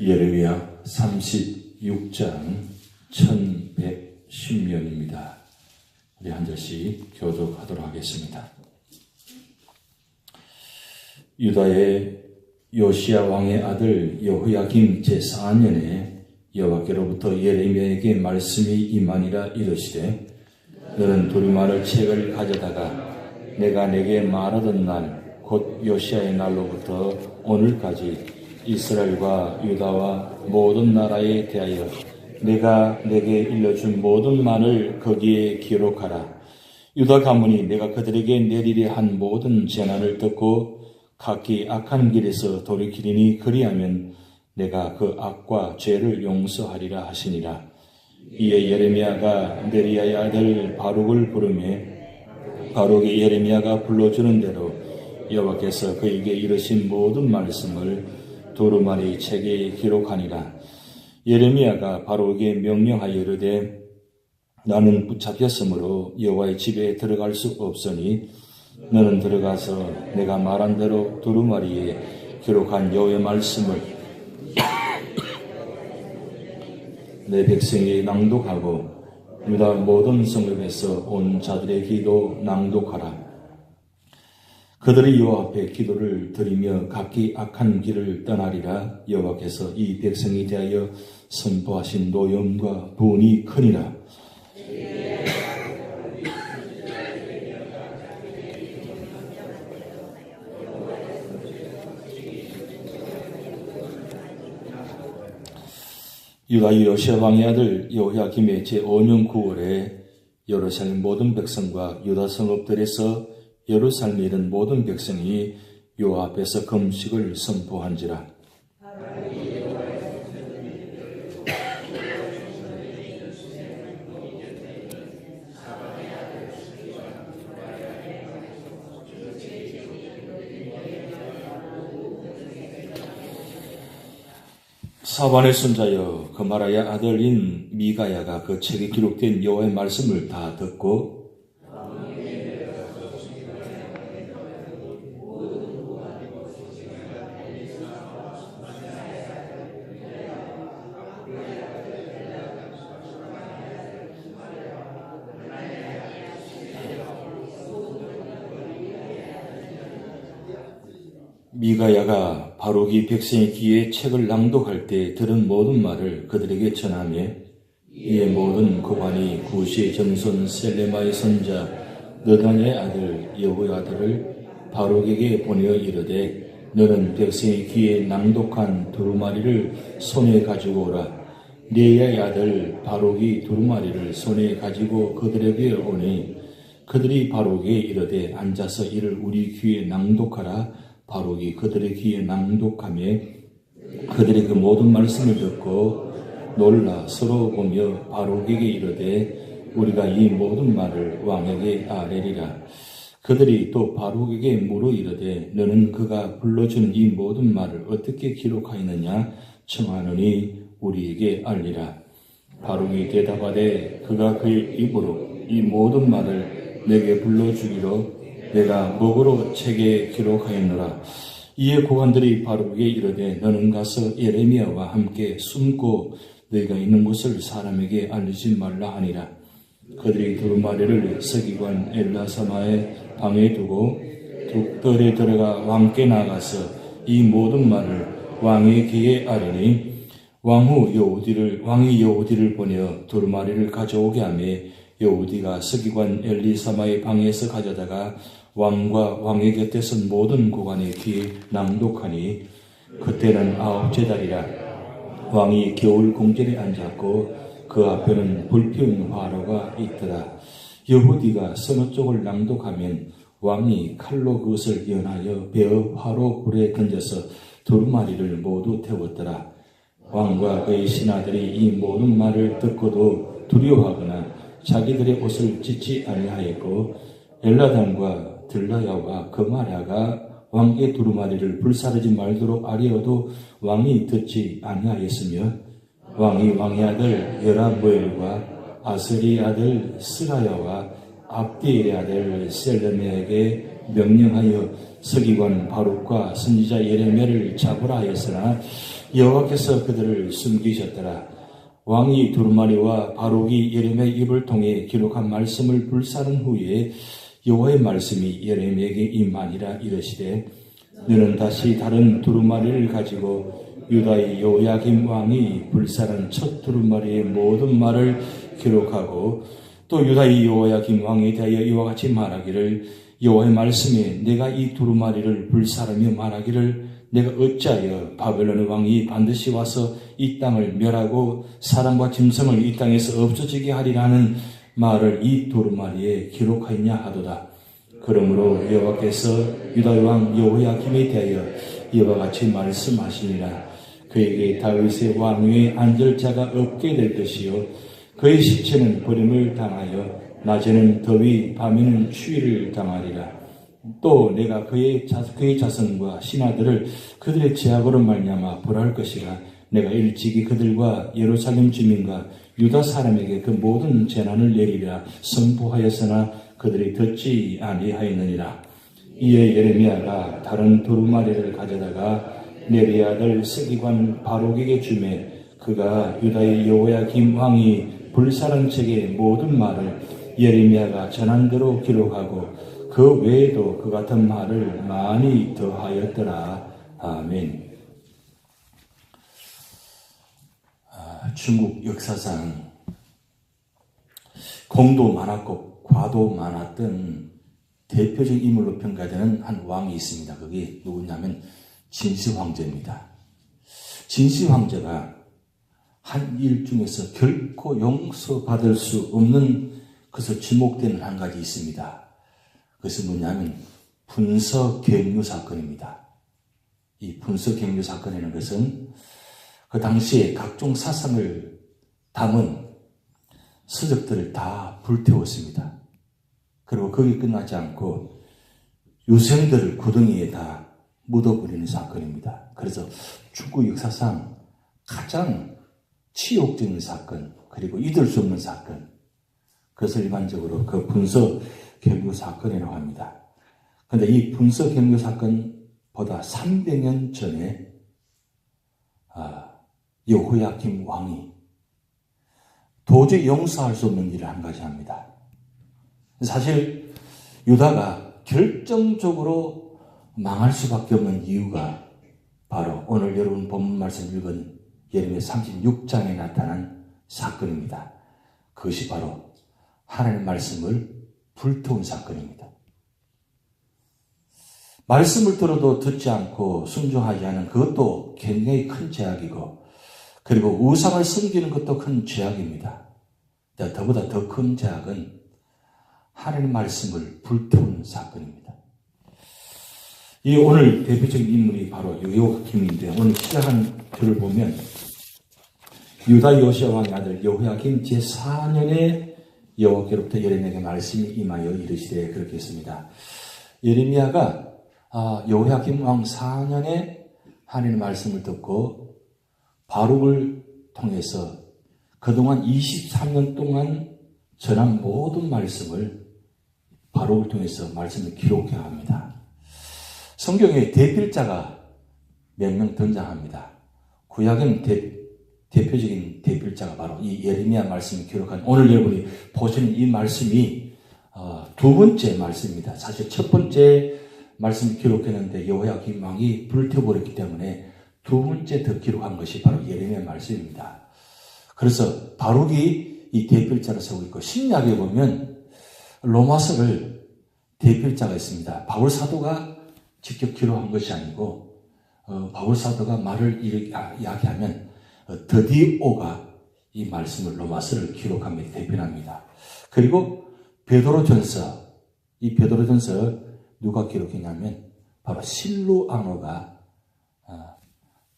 예레미야 36장 1110면입니다. 우리 한 절씩 교독하도록 하겠습니다. 유다의 요시야 왕의 아들 여호야김 제4년에 여호와께로부터 예레미야에게 말씀이 임하니라. 이르시되 너는 두루마리 책을 가져다가 내가 내게 말하던 날 곧 요시야의 날로부터 오늘까지 이스라엘과 유다와 모든 나라에 대하여 내가 내게 일러준 모든 말을 거기에 기록하라. 유다 가문이 내가 그들에게 내리려 한 모든 재난을 듣고 각기 악한 길에서 돌이키리니 그리하면 내가 그 악과 죄를 용서하리라 하시니라. 이에 예레미야가 네리야의 아들 바룩을 부르매 바룩이 예레미야가 불러주는 대로 여호와께서 그에게 이르신 모든 말씀을 두루마리 책에 기록하니라. 예레미야가 바룩에게 명령하여 이르되 나는 붙잡혔으므로 여호와의 집에 들어갈 수 없으니 너는 들어가서 내가 말한 대로 두루마리에 기록한 여호와의 말씀을 내 백성이 낭독하고 유다 모든 성읍에서 온 자들의 기도 낭독하라. 그들이 여호와 앞에 기도를 드리며 각기 악한 길을 떠나리라. 여호와께서 이 백성에 대하여 선포하신 노염과 분이 크니라. 유다 요시야 왕의 아들 여호야김의 제5년 9월에 예루살렘 모든 백성과 유다 성읍들에서 예루살렘에 있는 모든 백성이 여호와 앞에서 금식을 선포한지라. 사반의 손자여 그마라야 아들인 미가야가 그 책에 기록된 여호와의 말씀을 다 듣고 미가야가 바룩이 백성의 귀에 책을 낭독할 때 들은 모든 말을 그들에게 전하며 이에 모든 고관이 구시의 정손 셀레마의 손자 느다냐의 아들 여호야다를 바룩에게 보내어 이르되 너는 백성의 귀에 낭독한 두루마리를 손에 가지고 오라. 네야의 아들 바룩이 두루마리를 손에 가지고 그들에게 오니 그들이 바룩에게 이르되 앉아서 이를 우리 귀에 낭독하라. 바룩이 그들의 귀에 낭독하며 그들의 그 모든 말씀을 듣고 놀라 서로 보며 바룩에게 이르되 우리가 이 모든 말을 왕에게 아뢰리라. 그들이 또 바룩에게 물어 이르되 너는 그가 불러주는 이 모든 말을 어떻게 기록하였느냐 청하노니 우리에게 알리라. 바룩이 대답하되 그가 그의 입으로 이 모든 말을 내게 불러주기로 내가 목으로 책에 기록하였노라. 이에 고관들이 바룩에게 이르되 너는 가서 예레미야와 함께 숨고 너희가 있는 곳을 사람에게 알리지 말라 하니라. 그들이 두루마리를 서기관 엘라사마의 방에 두고 둑들에 들어가 왕께 나가서 이 모든 말을 왕의 귀에 아뢰니 왕이 여호디를 보내어 두루마리를 가져오게 하며 여호디가 서기관 엘리사마의 방에서 가져다가 왕과 왕의 곁에 선 모든 고관의 귀에 낭독하니 그때는 9째 달이라. 왕이 겨울 궁전에 앉았고 그 앞에는 불피운 화로가 있더라. 여호디가 서너 쪽을 낭독하면 왕이 칼로 그것을 연하여 베어 화로 불에 던져서 두루마리를 모두 태웠더라. 왕과 그의 신하들이 이 모든 말을 듣고도 두려워하거나 자기들의 옷을 찢지 아니하였고 엘라단과 들라야와 그마랴가 왕의 두루마리를 불사르지 말도록 아뢰어도 왕이 듣지 아니하였으며 왕이 왕의 아들 여라무엘과 아스리의 아들 스라야와 압디엘의 아들 셀레메에게 명령하여 서기관 바룩과 선지자 예레미야를 잡으라 하였으나 여호와께서 그들을 숨기셨더라. 왕이 두루마리와 바룩이 예레미야의 입을 통해 기록한 말씀을 불사른 후에 여호와의 말씀이 예레미야에게 임하니라. 이르시되 너는 다시 다른 두루마리를 가지고 유다의 여호야김 왕이 불사른 첫 두루마리의 모든 말을 기록하고 또 유다의 여호야김 왕에 대하여 이와 같이 말하기를 여호와의 말씀에 내가 이 두루마리를 불사르며 말하기를 내가 어찌하여 바벨론의 왕이 반드시 와서 이 땅을 멸하고 사람과 짐승을 이 땅에서 없어지게 하리라 하는 말을 이 두루마리에 기록하였냐 하도다. 그러므로 여호와께서 유다의 왕 여호야김에 대하여 이와 같이 말씀하시니라. 그에게 다윗의 왕위에 앉을 자가 없게 될 것이요 그의 시체는 버림을 당하여 낮에는 더위 밤에는 추위를 당하리라. 또 내가 그의 자손과 신하들을 그들의 죄악으로 말미암아 벌할 것이라. 내가 일찍이 그들과 예루살렘 주민과 유다 사람에게 그 모든 재난을 내리리라 선포하였으나 그들이 듣지 아니하였느니라. 이에 예레미야가 다른 두루마리를 가져다가 네리의 아들 서기관 바룩에게 주매 그가 유다의 여호야김 왕이 불사른 책의 모든 말을 예레미야가 전한 대로 기록하고 그 외에도 그 같은 말을 많이 더하였더라. 아멘. 중국 역사상 공도 많았고 과도 많았던 대표적인 인물로 평가되는 한 왕이 있습니다. 그게 누구냐면 진시 황제입니다. 진시 황제가 한 일 중에서 결코 용서받을 수 없는 것을 지목되는 한 가지 있습니다. 그것은 뭐냐면 분서경유 사건입니다. 이 분서경유 사건이라는 것은 그 당시에 각종 사상을 담은 서적들을 다 불태웠습니다. 그리고 거기 끝나지 않고 유생들을 구덩이에 다 묻어버리는 사건입니다. 그래서 중국 역사상 가장 치욕적인 사건, 그리고 잊을 수 없는 사건, 그것을 일반적으로 그 분서경유 사건이라고 합니다. 그런데 이 분서경유 사건보다 300년 전에 여호야김 왕이 도저히 용서할 수 없는 일을 한 가지 합니다. 사실 유다가 결정적으로 망할 수밖에 없는 이유가 바로 오늘 여러분 본문 말씀 읽은 예레미야 36장에 나타난 사건입니다. 그것이 바로 하나님의 말씀을 불태운 사건입니다. 말씀을 들어도 듣지 않고 순종하지 않은 그것도 굉장히 큰 죄악이고, 그리고 우상을 섬기는 것도 큰 죄악입니다. 더보다 더 큰 죄악은 하나님의 말씀을 불태운 사건입니다. 이 오늘 대표적인 인물이 바로 여호야김인데, 오늘 시작한 글을 보면 유다 요시야 왕의 아들 여호야김 제4년에 여호와께로부터 예레미야에게 말씀이 임하여 이르시되, 그렇게 했습니다. 예레미야가 여호야김 왕 4년에 하나님의 말씀을 듣고 바룩을 통해서 그동안 23년 동안 전한 모든 말씀을 바룩을 통해서 말씀을 기록해야 합니다. 성경에 대필자가 몇 명 등장합니다. 구약은 대표적인 대필자가 바로 이 예레미야 말씀을 기록한, 오늘 여러분이 보시는 이 말씀이 두 번째 말씀입니다. 사실 첫 번째 말씀을 기록했는데 여호야김 왕이 불태워버렸기 때문에 두 번째 더 기록한 것이 바로 예레미야 말씀입니다. 그래서 바룩이 이 대필자를 세우고 있고, 신약에 보면 로마서를 대필자가 있습니다. 바울 사도가 직접 기록한 것이 아니고 바울 사도가 말을 이야기하면 드디오가 이 말씀을 로마서를 기록합니다. 대표합니다. 그리고 베드로전서, 이 베드로전서 누가 기록했냐면 바로 실루아노가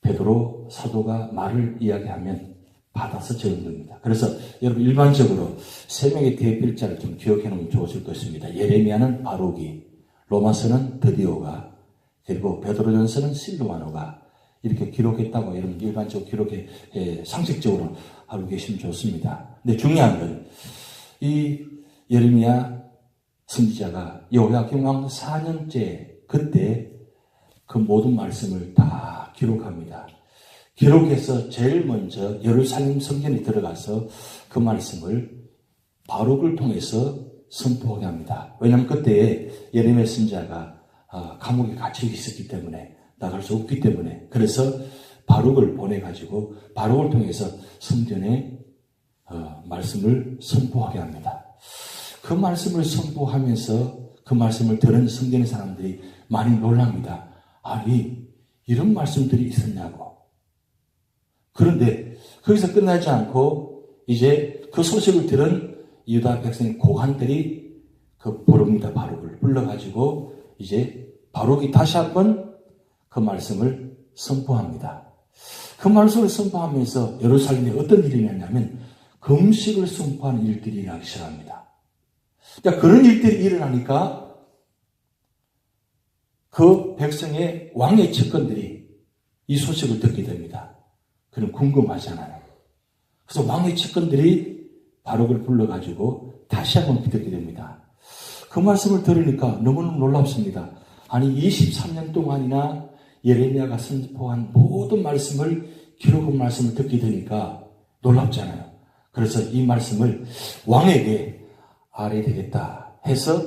베드로 사도가 말을 이야기하면 받아서 적은 겁니다. 그래서 여러분 일반적으로 세 명의 대필자를 좀 기억해 놓으면 좋으실 것입니다. 예레미야는 바룩이, 로마서는 드디오가, 그리고 베드로전서는 실루아노가 이렇게 기록했다고 여러분 일반적으로 기록해 상식적으로 알고 계시면 좋습니다. 근데 중요한 건 이 예레미야 선지자가 여호야김 왕 4년째 그때 그 모든 말씀을 다 기록합니다. 기록해서 제일 먼저 예루살렘 성전에 들어가서 그 말씀을 바룩을 통해서 선포하게 합니다. 왜냐하면 그때 예레미야 선지자가 감옥에 갇혀 있었기 때문에 나갈 수 없기 때문에 그래서 바룩을 보내가지고 바룩을 통해서 성전에 말씀을 선포하게 합니다. 그 말씀을 선포하면서 그 말씀을 들은 성전의 사람들이 많이 놀랍니다. 아니 이런 말씀들이 있었냐고. 그런데 거기서 끝나지 않고 이제 그 소식을 들은 유다 백성의 고관들이 그 부릅니다. 바룩을 불러가지고 이제 바룩이 다시 한번 그 말씀을 선포합니다. 그 말씀을 선포하면서 예루살렘에 어떤 일이 일어나냐면 금식을 선포하는 일들이 일어나기 시작합니다. 그러니까 그런 일들이 일어나니까 그 백성의 왕의 측근들이 이 소식을 듣게 됩니다. 그럼 궁금하잖아요. 그래서 왕의 측근들이 바룩을 불러가지고 다시 한번 듣게 됩니다. 그 말씀을 들으니까 너무너무 놀랍습니다. 아니 23년 동안이나 예레미야가 선포한 모든 말씀을 기록한 말씀을 듣게 되니까 놀랍잖아요. 그래서 이 말씀을 왕에게 알아야 되겠다 해서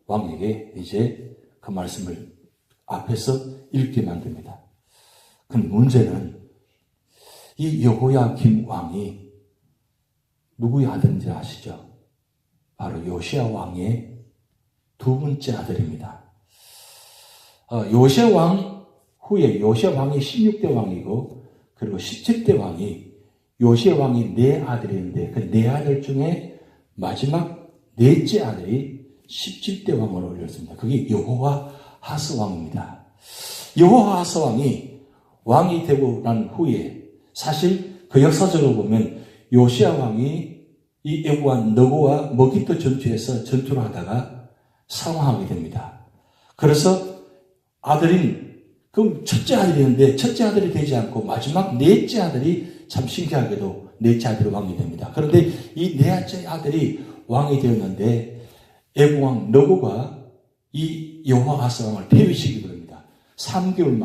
왕에게 이제 그 말씀을 앞에서 읽게 만듭니다. 근데 문제는 이 여호야김 왕이 누구의 아들인지 아시죠? 바로 요시야 왕의 두 번째 아들입니다. 요시야 왕 후에 요시야 왕이 16대 왕이고 그리고 17대 왕이 요시야 왕이 네 아들인데 그 네 아들 중에 마지막 넷째 아들이 17대 왕으로 올렸습니다. 그게 여호와하스 왕입니다. 여호와하스 왕이 되고 난 후에 사실 그 역사적으로 보면 요시야 왕이 이 애굽왕 너고와 머기토 전투에서 전투를 하다가 사망하게 됩니다. 그래서 아들인 그럼 첫째 아들이었는데 첫째 아들이 되지 않고 마지막 넷째 아들이 참 신기하게도 넷째 아들이 왕이 됩니다. 그런데 이 넷째 아들이 왕이 되었는데 애굽왕 너고가 이 여호와하스 왕을 폐위시키게 됩니다. 3개월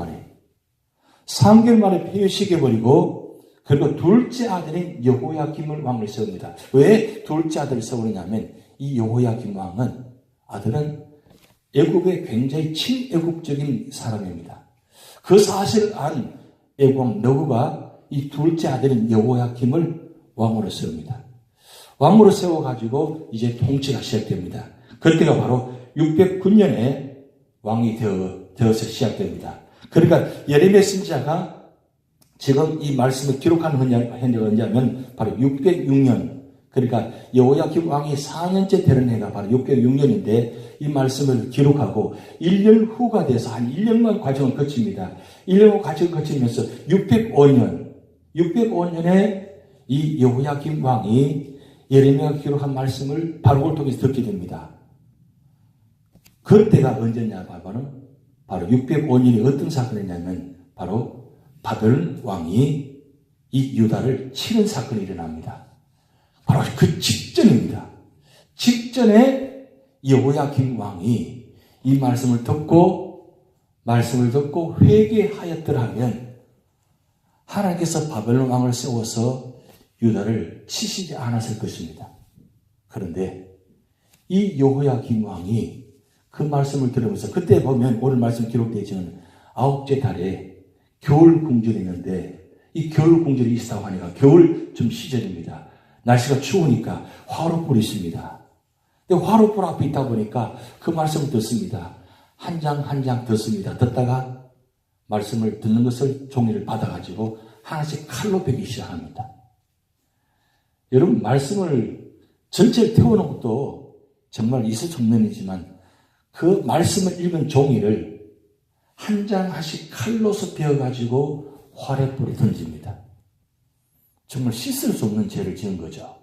만에 폐위시켜버리고 그리고 둘째 아들인 여호야김을 왕을 세웁니다. 왜 둘째 아들을 세우느냐면 이 여호야김 왕은 아들은 애굽의 굉장히 친애국적인 사람입니다. 그 사실을 안 애굽왕 너구가 이 둘째 아들인 여호야김을 왕으로 세웁니다. 왕으로 세워가지고 이제 통치가 시작됩니다. 그때가 바로 609년에 왕이 되어서 시작됩니다. 그러니까 예레미야 선지자가 지금 이 말씀을 기록한 현재가 언제냐면 바로 606년 그러니까 여호야김 왕이 4년째 되는 해가 바로 606년인데 이 말씀을 기록하고 1년 후가 돼서 한 1년만 과정을 거칩니다. 1년 과정을 거치면서 605년에 이 여호야김 왕이 예레미야가 기록한 말씀을 바룩을 통해서 듣게 됩니다. 그때가 언제냐 바로 605년이 어떤 사건이냐면 바로 바벨론 왕이 이 유다를 치는 사건이 일어납니다. 바로 그 직전입니다. 직전에 여호야김 왕이 이 말씀을 듣고 회개하였더라면 하나님께서 바벨론 왕을 세워서 유다를 치시지 않았을 것입니다. 그런데 이 여호야김 왕이 그 말씀을 들으면서 그때 보면 오늘 말씀 기록되어 있지만 9째 달에 겨울 궁절이 있는데 이 겨울 궁절이 있다고 하니까 겨울 좀 시절입니다. 날씨가 추우니까 화롯불이 있습니다. 근데 화롯불 앞에 있다 보니까 그 말씀을 듣습니다. 한 장 한 장 듣습니다. 듣다가 말씀을 듣는 것을 종이를 받아가지고 하나씩 칼로 베기 시작합니다. 여러분 말씀을 전체를 태우는 것도 정말 이수청문이지만 그 말씀을 읽은 종이를 한 장 한씩 칼로서 베어가지고 화롯불에 던집니다. 정말 씻을 수 없는 죄를 지은 거죠.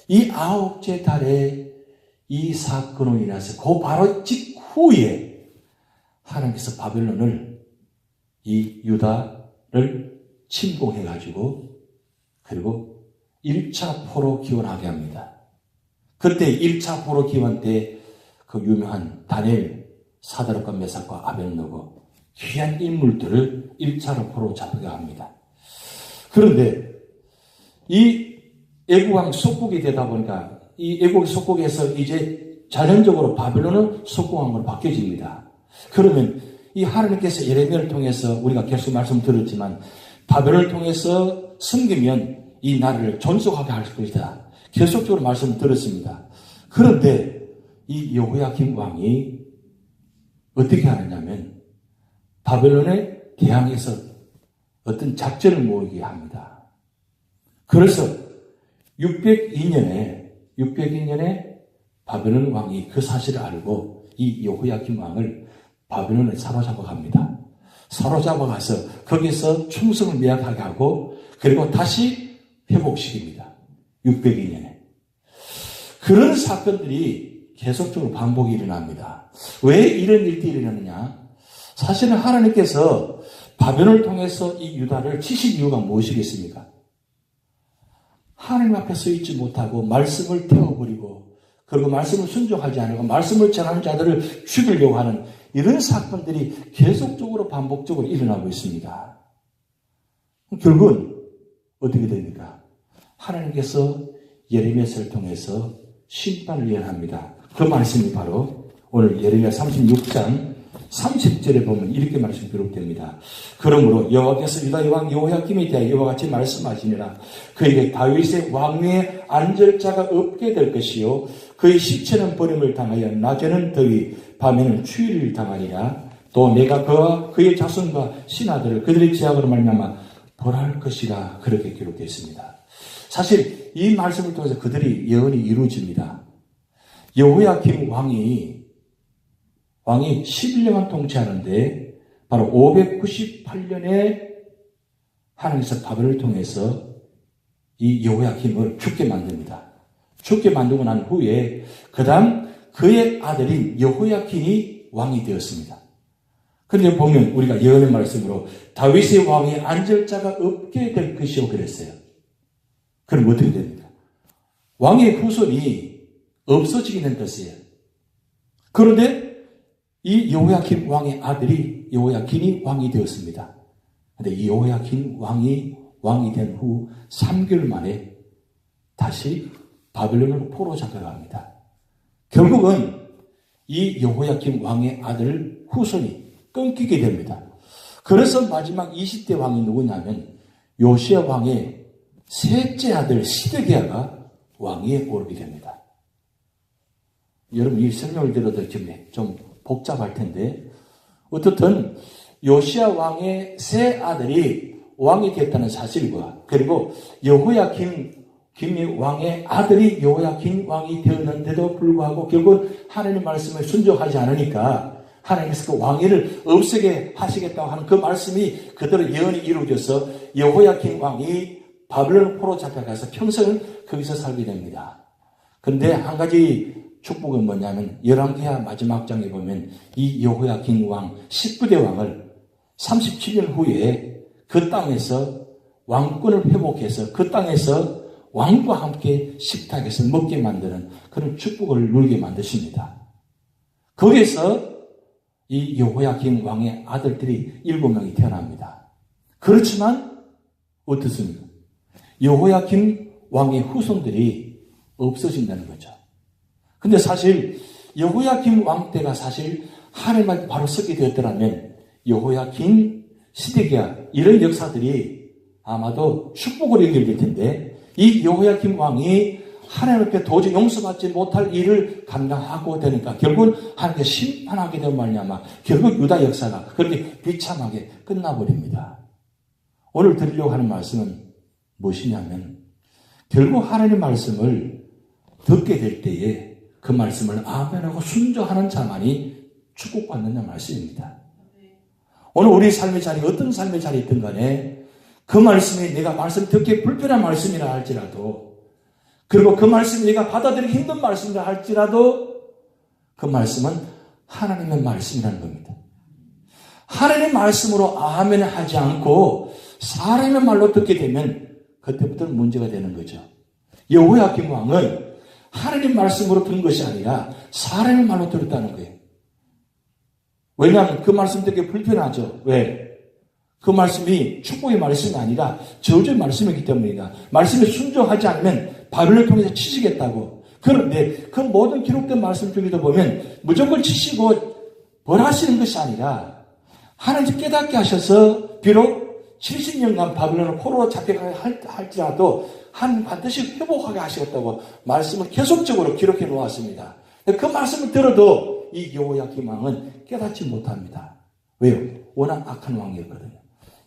이 9째 달에 이 사건으로 인해서 그 바로 직후에 하나님께서 바벨론을 이 유다를 침공해가지고 그리고 1차 포로 기원하게 합니다. 그때 1차 포로 기원 때 그 유명한 다니엘 사드락과 메삭과 아벳느고 귀한 인물들을 1차로 포로 잡게 합니다. 그런데 이 애국왕 속국이 되다 보니까 이 애국 속국에서 이제 자연적으로 바벨론은 속국왕으로 바뀌어집니다. 그러면 이 하나님께서 예레미야를 통해서 우리가 계속 말씀 들었지만 바벨론을 통해서 섬기면 이 나라를 존속하게 할 것이다. 계속적으로 말씀 들었습니다. 그런데 이 여호야김 왕이 어떻게 하느냐면 바벨론에 대항해서 어떤 작전을 모으게 합니다. 그래서 602년에 바벨론 왕이 그 사실을 알고 이 여호야김 왕을 바벨론에 사로잡아 갑니다. 사로잡아가서 거기서 충성을 미약하게 하고 그리고 다시 회복시킵니다. 602년에. 그런 사건들이 계속적으로 반복이 일어납니다. 왜 이런 일들이 일어나느냐? 사실은 하나님께서 바벨론을 통해서 이 유다를 치신 이유가 무엇이겠습니까? 하나님 앞에 서 있지 못하고 말씀을 태워버리고 그리고 말씀을 순종하지 않고 말씀을 전하는 자들을 죽이려고 하는 이런 사건들이 계속적으로 반복적으로 일어나고 있습니다. 결국은 어떻게 됩니까? 하나님께서 예레미야서를 통해서 심판을 예언합니다. 그 말씀이 바로 오늘 예레미야 36장 30절에 보면 이렇게 말씀 기록됩니다. 그러므로 여호와께서 유다의 왕 여호야김에 대하여 이와 같이 말씀하시니라. 그에게 다윗의 왕위에 앉을 자가 없게 될 것이요 그의 시체는 버림을 당하여 낮에는 더위 밤에는 추위를 당하리라. 또 내가 그와 그의 자손과 신하들을 그들의 제약으로 말미암아 벌할 것이라. 그렇게 기록되어 있습니다. 사실 이 말씀을 통해서 그들이 예언이 이루어집니다. 여호야김 왕이 11년간 통치하는데 바로 598년에 하나님께서 바벨을 통해서 이 여호야김을 죽게 만듭니다. 죽게 만들고 난 후에 그 다음 그의 아들인 여호야킨이 왕이 되었습니다. 그런데 보면 우리가 예언의 말씀으로 다윗의 왕에 앉을 자가 없게 될 것이요 그랬어요. 그럼 어떻게 됩니까? 왕의 후손이 없어지게 된 것이에요. 그런데 이 여호야킨 왕의 아들이 여호야킨이 왕이 되었습니다. 그런데 이 여호야킨 왕이 된 후 3개월 만에 다시 바벨론으로 포로 잡혀갑니다. 결국은 이 여호야킨 왕의 아들 후손이 끊기게 됩니다. 그래서 마지막 20대 왕이 누구냐면 요시야 왕의 셋째 아들 시드기야가 왕위에 오르게 됩니다. 여러분 이 설명을 들어도 좀 복잡할 텐데 어떻든 요시야 왕의 세 아들이 왕이 됐다는 사실과 그리고 여호야김 왕의 아들이 여호야kim 왕이 되었는데도 불구하고 결국 하나님의 말씀에 순종하지 않으니까 하나님께서 그 왕위를 없애게 하시겠다고 하는 그 말씀이 그대로 예언이 이루어져서 여호야kim 왕이 바벨론 포로 잡혀가서 평생을 거기서 살게 됩니다. 근데 한 가지 축복은 뭐냐면 열왕기하 마지막 장에 보면 이 여호야kim 왕 19대 왕을 37년 후에 그 땅에서 왕권을 회복해서 그 땅에서 왕과 함께 식탁에서 먹게 만드는 그런 축복을 누리게 만드십니다. 거기에서 이 여호야kim 왕의 아들들이 7명이 태어납니다. 그렇지만 어떻습니까? 여호야kim 왕의 후손들이 없어진다는 거죠. 근데 사실 여호야kim 왕 때가 사실 하나님한테 바로 서게 되었더라면 여호야kim, 시드기야 이런 역사들이 아마도 축복으로 연결될 텐데 이 여호야kim 왕이 하나님 앞에 도저히 용서받지 못할 일을 감당하고 되니까 결국은 하나님께 심판하게 된 말이냐마 결국 유다 역사가 그렇게 비참하게 끝나버립니다. 오늘 드리려고 하는 말씀은 무엇이냐면 결국 하나님의 말씀을 듣게 될 때에 그 말씀을 아멘하고 순종하는 자만이 축복받는다는 말씀입니다. 오늘 우리 삶의 자리 어떤 삶의 자리에 있든 간에 그 말씀이 내가 말씀 듣기 불편한 말씀이라 할지라도 그리고 그 말씀이 내가 받아들이기 힘든 말씀이라 할지라도 그 말씀은 하나님의 말씀이라는 겁니다. 하나님의 말씀으로 아멘을 하지 않고 사람의 말로 듣게 되면 그때부터는 문제가 되는 거죠. 여호야kim 왕은 하나님 말씀으로 들은 것이 아니라 사람의 말로 들었다는 거예요. 왜냐하면 그 말씀 되게 불편하죠. 왜? 그 말씀이 축복의 말씀이 아니라 저주의 말씀이기 때문이다. 말씀에 순종하지 않으면 바벨을 통해서 치시겠다고. 그런데 그 모든 기록된 말씀 중에도 보면 무조건 치시고 벌하시는 것이 아니라 하나님 깨닫게 하셔서 비록 70년간 바벨론을 포로로 잡혀가게 할지라도 하나님 반드시 회복하게 하시겠다고 말씀을 계속적으로 기록해 놓았습니다. 그 말씀을 들어도 이 여호야김 왕은 깨닫지 못합니다. 왜요? 워낙 악한 왕이었거든요.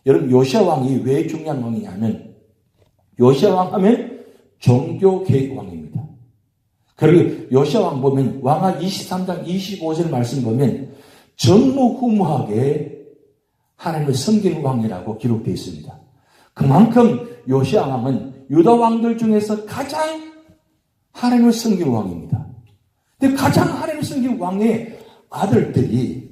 여러분 요시야 왕이 왜 중요한 왕이냐면 요시야 왕 하면 종교개혁 왕입니다. 그리고 요시야 왕 보면 왕하 23장 25절 말씀 보면 전무후무하게 하나님을 섬기는 왕이라고 기록되어 있습니다. 그만큼 요시야 왕은 유다 왕들 중에서 가장 하나님을 섬기는 왕입니다. 근데 가장 하나님을 섬기는 왕의 아들들이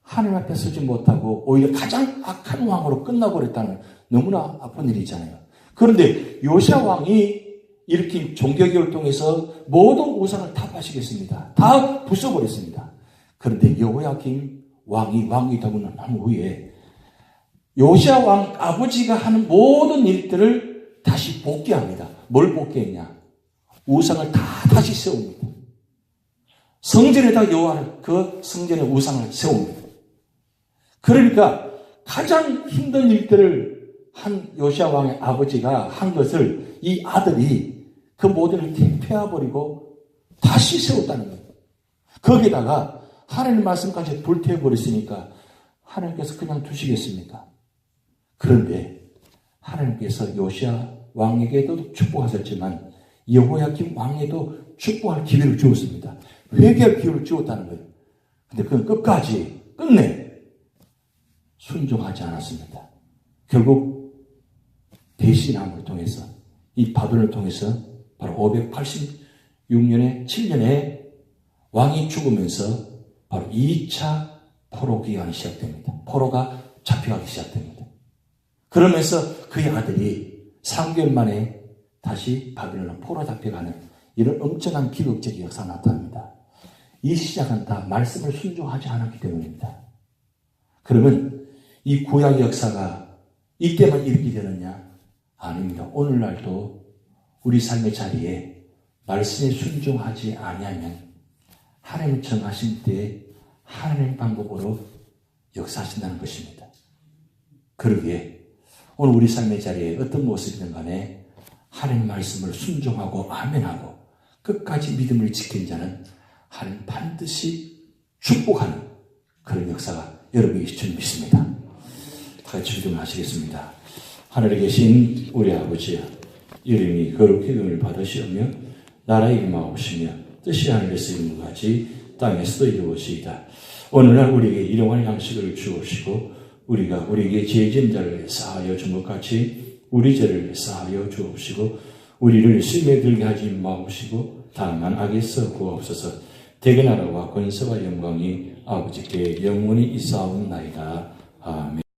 하나님 앞에 서지 못하고 오히려 가장 악한 왕으로 끝나버렸다는 너무나 아픈 일이잖아요. 그런데 요시야 왕이 일으킨 종교개혁을 통해서 모든 우상을 다 파시겠습니다. 다 부숴버렸습니다. 그런데 여호야김 왕이 되고 난 후에 요시야 왕 아버지가 하는 모든 일들을 다시 복귀합니다. 뭘 복귀했냐? 우상을 다 다시 세웁니다. 성전에다 여호와를 그 성전에 우상을 세웁니다. 그러니까 가장 힘든 일들을 한 요시야 왕의 아버지가 한 것을 이 아들이 그 모든 일을 폐해버리고 다시 세웠다는 거예요. 거기다가 하나님 말씀까지 불태워버렸으니까 하나님께서 그냥 두시겠습니까? 그런데 하나님께서 요시야 왕에게도 축복하셨지만 여호야김 왕에도 축복할 기회를 주었습니다. 회개할 기회를 주었다는 거예요. 근데 그건 끝내 순종하지 않았습니다. 결국 대신함을 통해서 이 바벨을 통해서 바로 586년에 7년에 왕이 죽으면서 바로 2차 포로 기간이 시작됩니다. 포로가 잡혀가기 시작됩니다. 그러면서 그의 아들이 3개월 만에 다시 바벨론으로 포로 잡혀가는 이런 엄청난 기록적인 역사가 나타납니다. 이 시작은 다 말씀을 순종하지 않았기 때문입니다. 그러면 이 구약 역사가 이때만 이렇게 되느냐? 아닙니다. 오늘날도 우리 삶의 자리에 말씀에 순종하지 아니하면 하나님 정하신 때에 하나님 방법으로 역사하신다는 것입니다. 그러기에 오늘 우리 삶의 자리에 어떤 모습이든 간에 하나님 말씀을 순종하고 아멘하고 끝까지 믿음을 지킨 자는 하나님 반드시 축복하는 그런 역사가 여러분이 있을 줄 믿습니다. 다 같이 기도하시겠습니다. 하늘에 계신 우리 아버지여, 이름이 거룩히 여김을 받으시오며 나라의 임하옵시며 뜻이 하늘에서 이룬 것 같이 땅에서도 이루어지이다. 오늘날 우리에게 일용할 양식을 주옵시고 우리가 우리에게 죄 지은 자를 사하여 준 것 같이 우리 죄를 사하여 주옵시고 우리를 시험에 들게 하지 마옵시고 다만 악에서 구하옵소서. 대개 나라와 권세와 영광이 아버지께 영원히 있사옵나이다. 아멘.